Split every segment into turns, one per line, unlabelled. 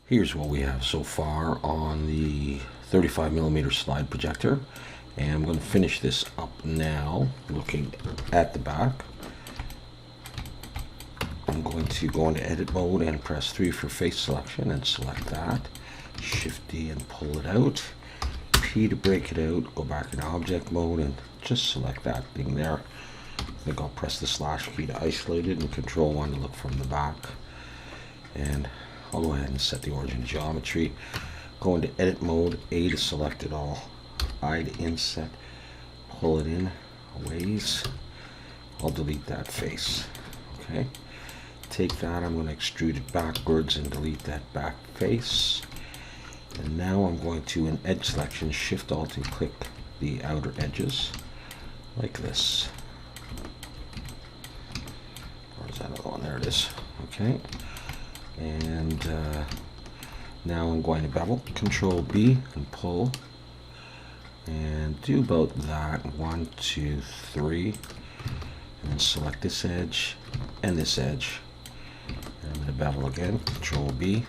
Here's what we have so far on the 35mm slide projector, and I'm going to finish this up now looking at the back. I'm going to go into edit mode and press 3 for face selection and select that. Shift D and pull it out. P to break it out, go back in object mode and just select that thing there. I think I'll press the slash key to isolate it and Control 1 to look from the back. And I'll go ahead and set the origin geometry. Go into edit mode, A to select it all, I to inset, pull it in a ways. I'll delete that face. Okay. Take that, I'm going to extrude it backwards and delete that back face. And now I'm going to, in edge selection, Shift Alt and click the outer edges like this. Where's that other one? There it is. Okay. And now I'm going to bevel, Control B and pull, and do about that, 1, 2, 3, and then select this edge and this edge. And I'm going to bevel again, Control B,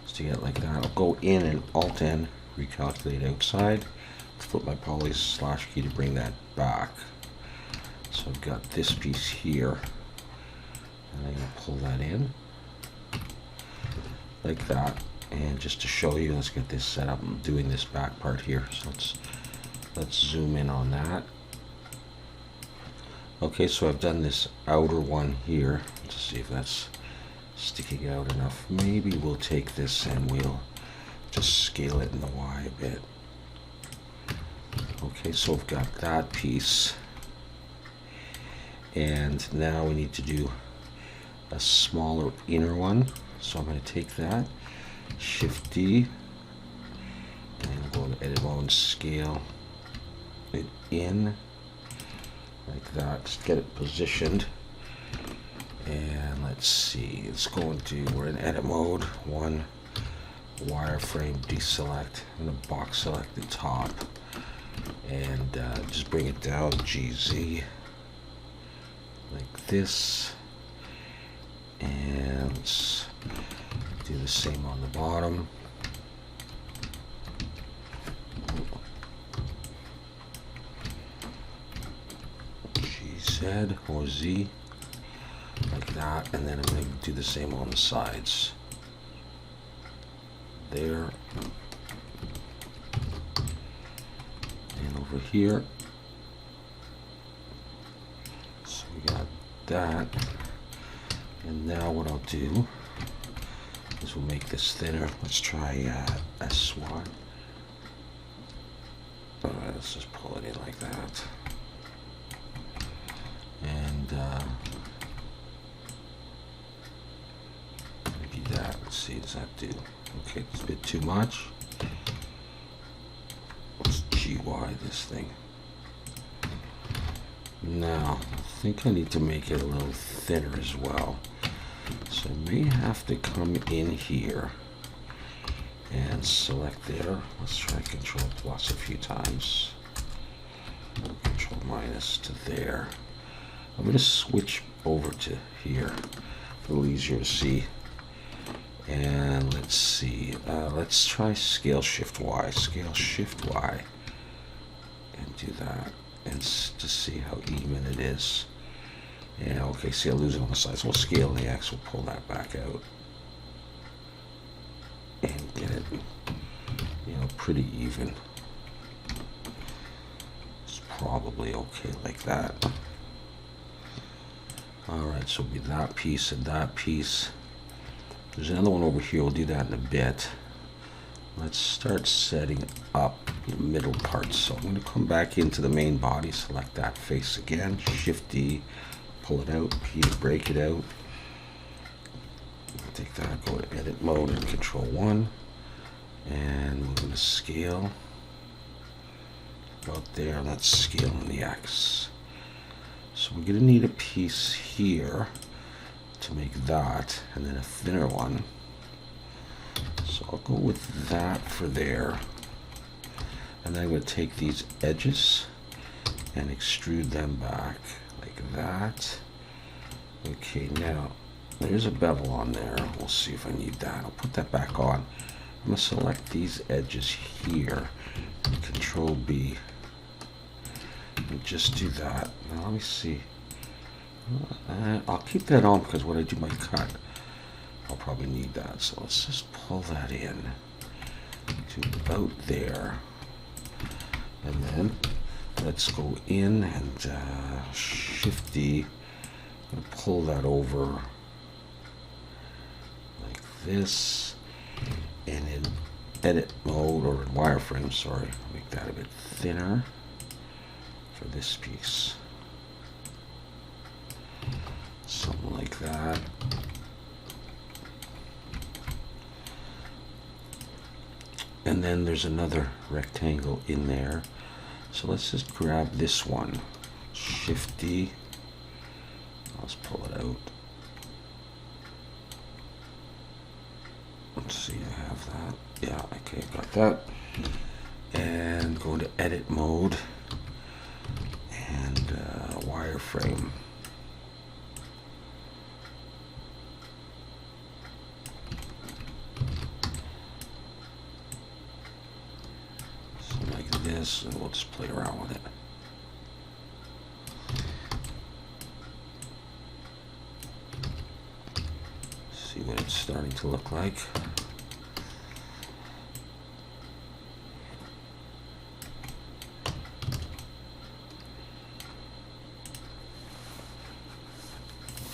just to get it like that. I'll go in and Alt N, recalculate outside, flip my poly slash key to bring that back. So I've got this piece here. And I'm going to pull that in like that, and just to show you, let's get this set up. I'm doing this back part here, so let's zoom in on that. Okay, so I've done this outer one here. Let's see if that's sticking out enough. Maybe we'll take this and we'll just scale it in the Y a bit. Okay, so I've got that piece, and now we need to do a smaller inner one. So I'm going to take that, Shift D, and go to edit mode and scale it in like that. Just get it positioned. And let's see, it's going to, we're in edit mode, 1 wireframe, deselect, I'm going to box select the top and just bring it down, GZ, like this. And let's do the same on the bottom. GZ or Z, like that. And then I'm going to do the same on the sides. There. And over here. So we got that. And now what I'll do is we'll make this thinner. Let's try SY. Alright, let's just pull it in like that. And maybe that. Let's see, does that do? Okay, it's a bit too much. Let's GY this thing. Now, I think I need to make it a little thinner as well. So I may have to come in here and select there. Let's try Control plus a few times. Control minus to there. I'm going to switch over to here. A little easier to see. And let's see. Let's try Scale Shift Y. Scale Shift Y. And do that. And to see how even it is. Yeah, okay, see I lose it on the side. So we'll scale the X, we'll pull that back out. And get it, pretty even. It's probably okay like that. Alright, so it'll be that piece and that piece. There's another one over here, we'll do that in a bit. Let's start setting up the middle part. So I'm going to come back into the main body, select that face again, Shift D, pull it out, P to break it out. Take that, go to edit mode and Control 1, and we're going to scale about there. Let's scale in the X. So we're going to need a piece here to make that, and then a thinner one. So I'll go with that for there. And then I'm going to take these edges and extrude them back like that. Okay, now There's a bevel on there. We'll see if I need that. I'll put that back on. I'm going to select these edges here. Control B. And just do that. Now let me see. I'll keep that on because when I do my cut, I'll probably need that. So let's just pull that in to about there. And then let's go in and Shift D and pull that over like this. And in edit mode, or in wireframe, sorry, make that a bit thinner for this piece. Something like that. And then there's another rectangle in there. So let's just grab this one. Shift D. Let's pull it out. Let's see, I have that. Yeah, okay, got that. And go into edit mode and wireframe. This, and we'll just play around with it. See what it's starting to look like.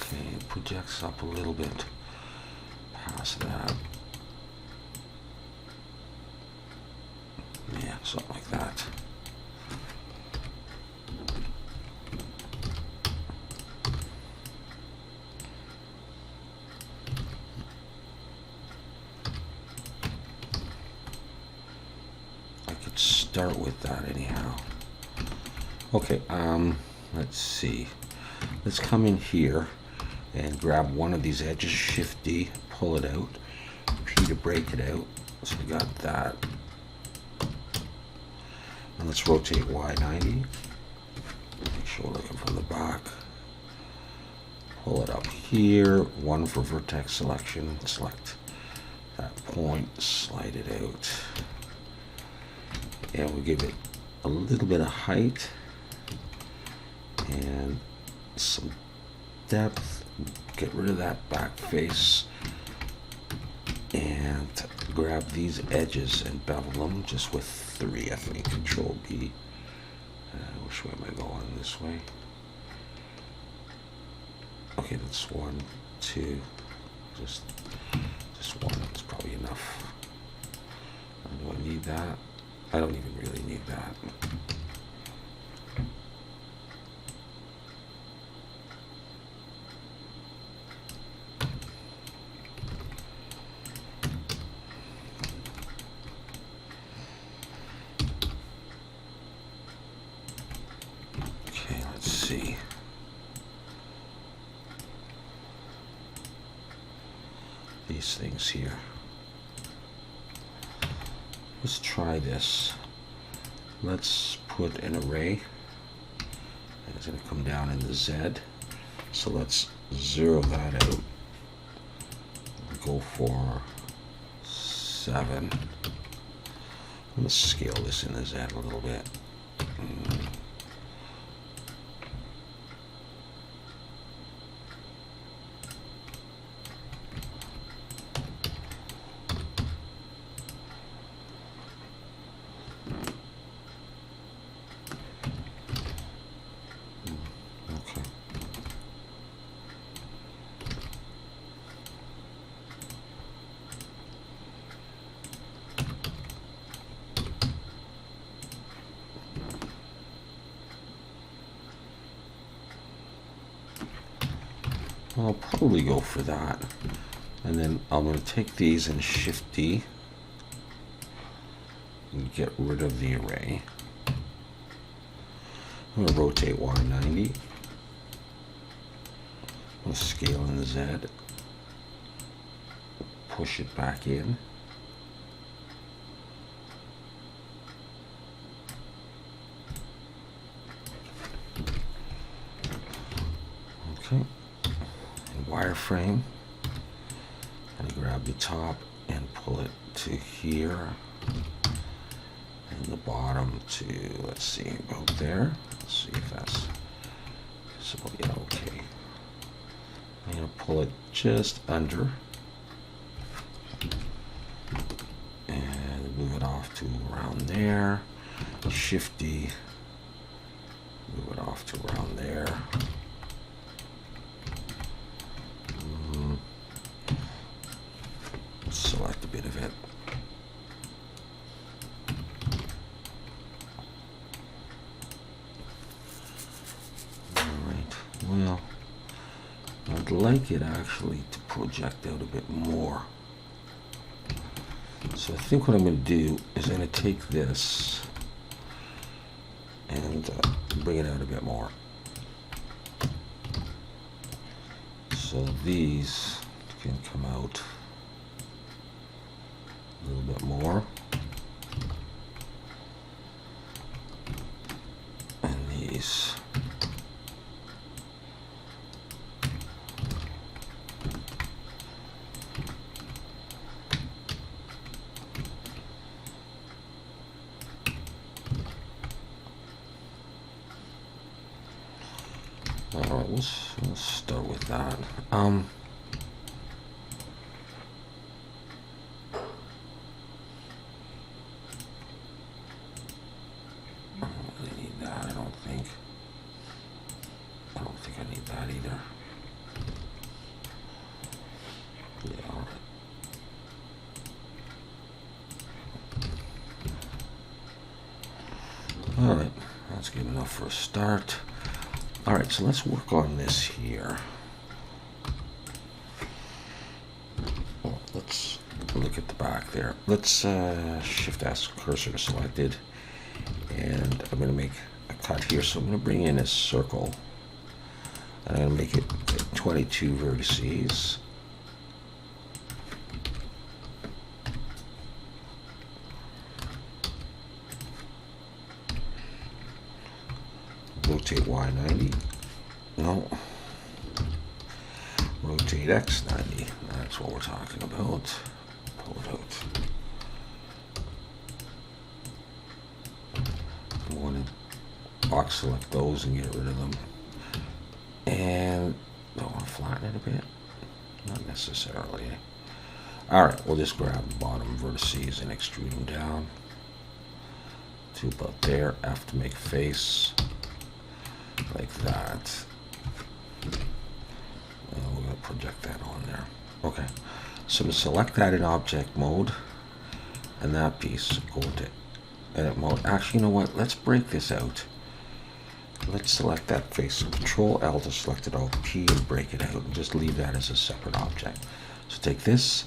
Okay, it projects up a little bit past that. Yeah, something like that. I could start with that anyhow. Okay, let's see. Let's come in here and grab one of these edges, Shift D, pull it out, P to break it out. So we got that. And let's rotate Y90. Make sure we're looking from the back. Pull it up here. One for vertex selection. Select that point. Slide it out. And we'll give it a little bit of height and some depth. Get rid of that back face. And grab these edges and bevel them just with 3, I think. Control B. Which way am I going? This way. Okay, that's 1, 2. Just one. That's probably enough. Do I need that? I don't even really need that. See. These things here. Let's try this. Let's put an array. And it's going to come down in the Z. So let's 0 that out. Go for 7. I'm going to scale this in the Z a little bit. I'll probably go for that. And then I'm going to take these and Shift D and get rid of the array. I'm going to rotate Y90. I'm going to scale in the Z. Push it back in. Okay. Wireframe. And grab the top and pull it to here. And the bottom to, let's see, about there. Let's see if that's visible. Yeah, okay. I'm going to pull it just under. And move it off to around there. Shift D. Move it off to around there. Select a bit of it. Alright, well, I'd like it actually to project out a bit more. So I think what I'm going to do is I'm going to take this and bring it out a bit more. So these can come out a little bit more. And these. Alright, let's start with that. I don't really need that, I don't think I need that either. Yeah, alright. Alright, that's good enough for a start. Alright, so let's work on this here. Well, let's look at the back there. Let's Shift S cursor selected. And I'm going to make a cut here. So I'm going to bring in a circle. And I'm going to make it 22 vertices. Rotate Y 90. No. Rotate X 90. That's what we're talking about. Pull it out. I want to box select those and get rid of them. And I want to flatten it a bit. Not necessarily. Alright, we'll just grab the bottom vertices and extrude them down to about there. F to make a face. Like that. And we're going to project that on there. Okay. So to select that in object mode and that piece, go to edit mode. Actually, you know what? Let's break this out. Let's select that face. So Control L to select it all. P and break it out. And just leave that as a separate object. So take this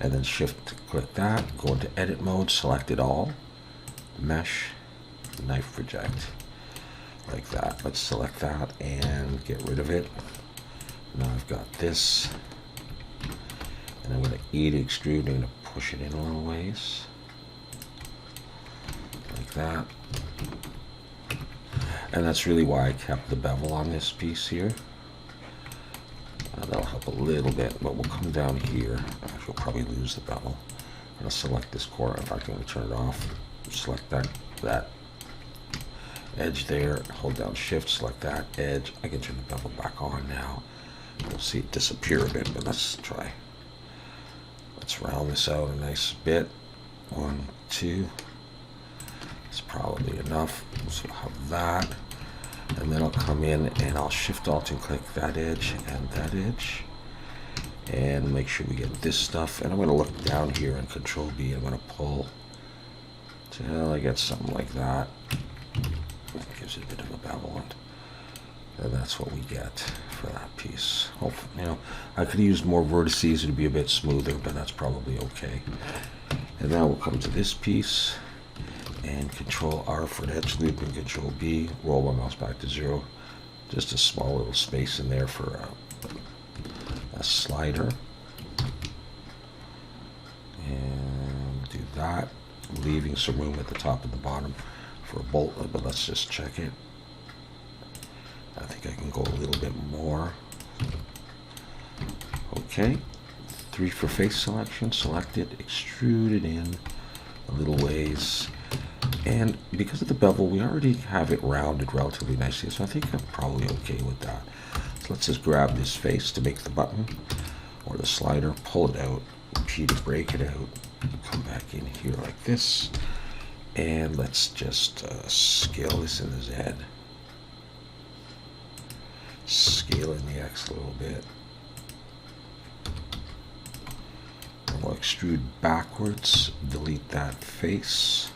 and then shift click that. Go into edit mode. Select it all. Mesh. Knife project. Like that. Let's select that and get rid of it. Now I've got this. And I'm going to E to extrude. I'm going to push it in a little ways. Like that. And that's really why I kept the bevel on this piece here. That'll help a little bit, but we'll come down here. Actually, we'll probably lose the bevel. I'm going to select this corner. In fact, I'm going to turn it off. Select that edge there. Hold down Shift, select that edge. I can turn the bevel back on now. You'll see it disappear a bit, but let's try. Let's round this out a nice bit. 1, 2. It's probably enough. So I'll have that. And then I'll come in and I'll Shift Alt and click that edge and that edge. And make sure we get this stuff. And I'm going to look down here and Control B. I'm going to pull till I get something like that. That gives it a bit of a bevel. And that's what we get for that piece. Hopefully, you know, I could use more vertices to be a bit smoother, but that's probably okay. And now we'll come to this piece and Control R for an edge loop and Control B. Roll my mouse back to 0. Just a small little space in there for a slider. And do that, leaving some room at the top and the bottom for a bolt, but let's just check it. I think I can go a little bit more. Okay, 3 for face selection, select it, extrude it in a little ways. And because of the bevel, we already have it rounded relatively nicely, so I think I'm probably okay with that. So let's just grab this face to make the button, or the slider, pull it out, P to break it out, come back in here like this, and let's just scale this in the Z. Scale in the X a little bit. We'll extrude backwards, delete that face,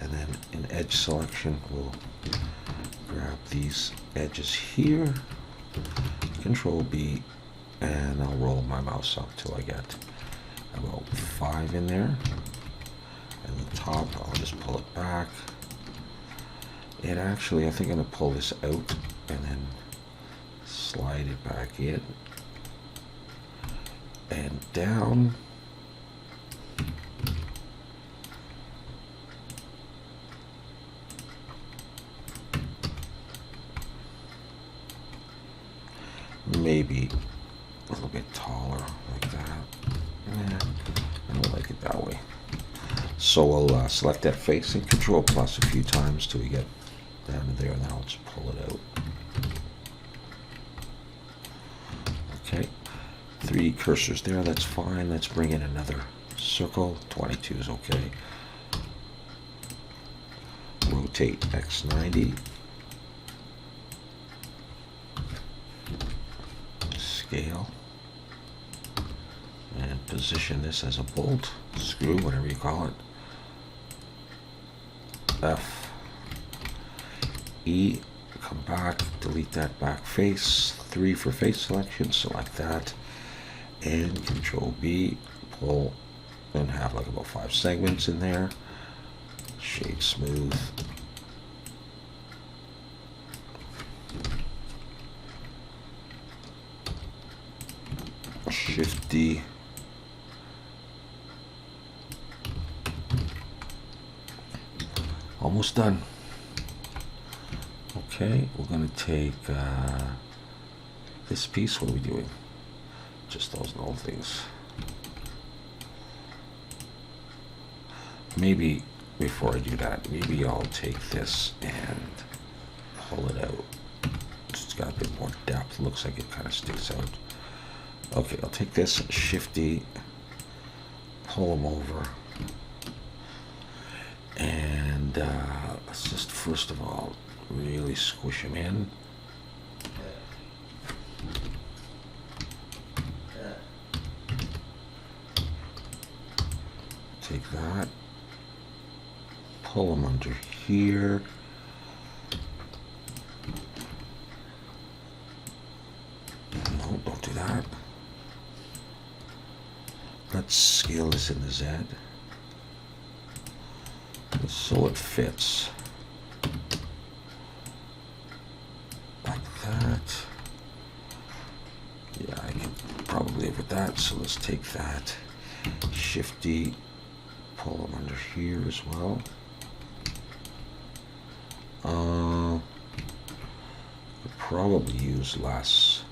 and then in edge selection we'll grab these edges here, Control B, and I'll roll my mouse up till I get about 5 in there. And the top, I'll just pull it back. And actually, I think I'm going to pull this out and then slide it back in and down. Maybe a little bit taller like that. I don't like it that way. So we'll select that face and Control plus a few times till we get down to there, and then I'll just pull it out. Okay, 3 cursors there, that's fine. Let's bring in another circle. 22 is okay. Rotate X90. Scale. And position this as a bolt, screw, whatever you call it. F, E, come back, delete that back face, 3 for face selection, select that, and Control B, pull, and have like about 5 segments in there, shade smooth. Shift D. Almost done. Okay, we're going to take this piece. What are we doing? Just those little things. Maybe before I do that, maybe I'll take this and pull it out. It's got a bit more depth. Looks like it kind of sticks out. Okay, I'll take this, Shift D, pull them over, and let's just first of all really squish them in. Take that, pull them under here. No, don't do that. Let's scale this in the Z so it fits like that. Yeah, I can probably live with that. So let's take that, Shift D, pull them under here as well. Could probably use less.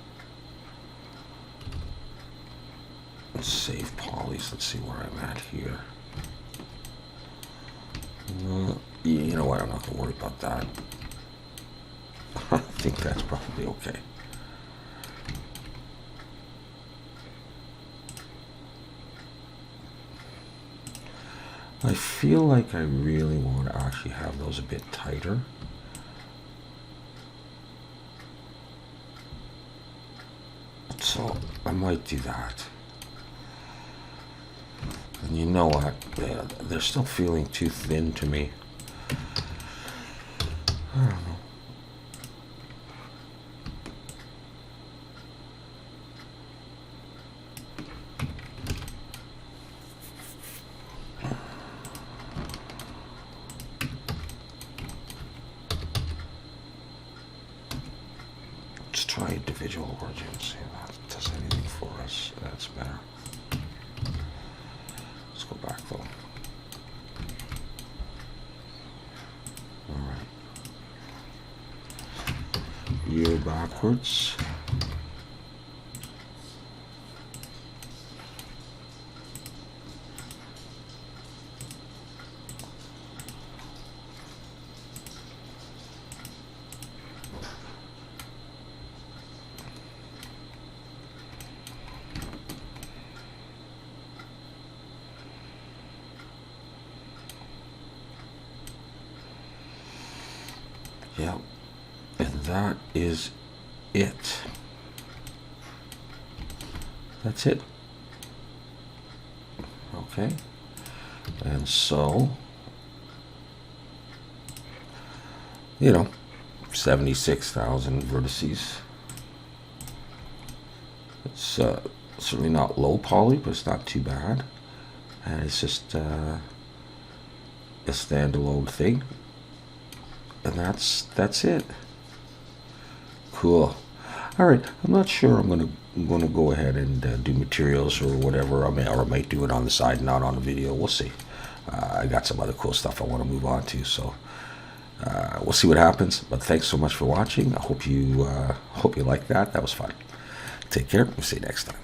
Let's save polys. Let's see where I'm at here. You know what? I'm not going to worry about that. I think that's probably okay. I feel like I really want to actually have those a bit tighter. So I might do that. And you know what? They're still feeling too thin to me. I don't know. Let's try individual origins. See if that does anything for us. That's better. Go back though. Alright. Year backwards. that is it. That's it. Okay. And so, you know, 76,000 vertices. It's certainly not low poly, but it's not too bad. And it's just a standalone thing. And that's it. Cool. All right. I'm not sure I'm gonna go ahead and do materials or whatever. I might do it on the side, not on the video. We'll see. I got some other cool stuff I want to move on to, so we'll see what happens. But thanks so much for watching. I hope you like that. That was fun. Take care. We'll see you next time.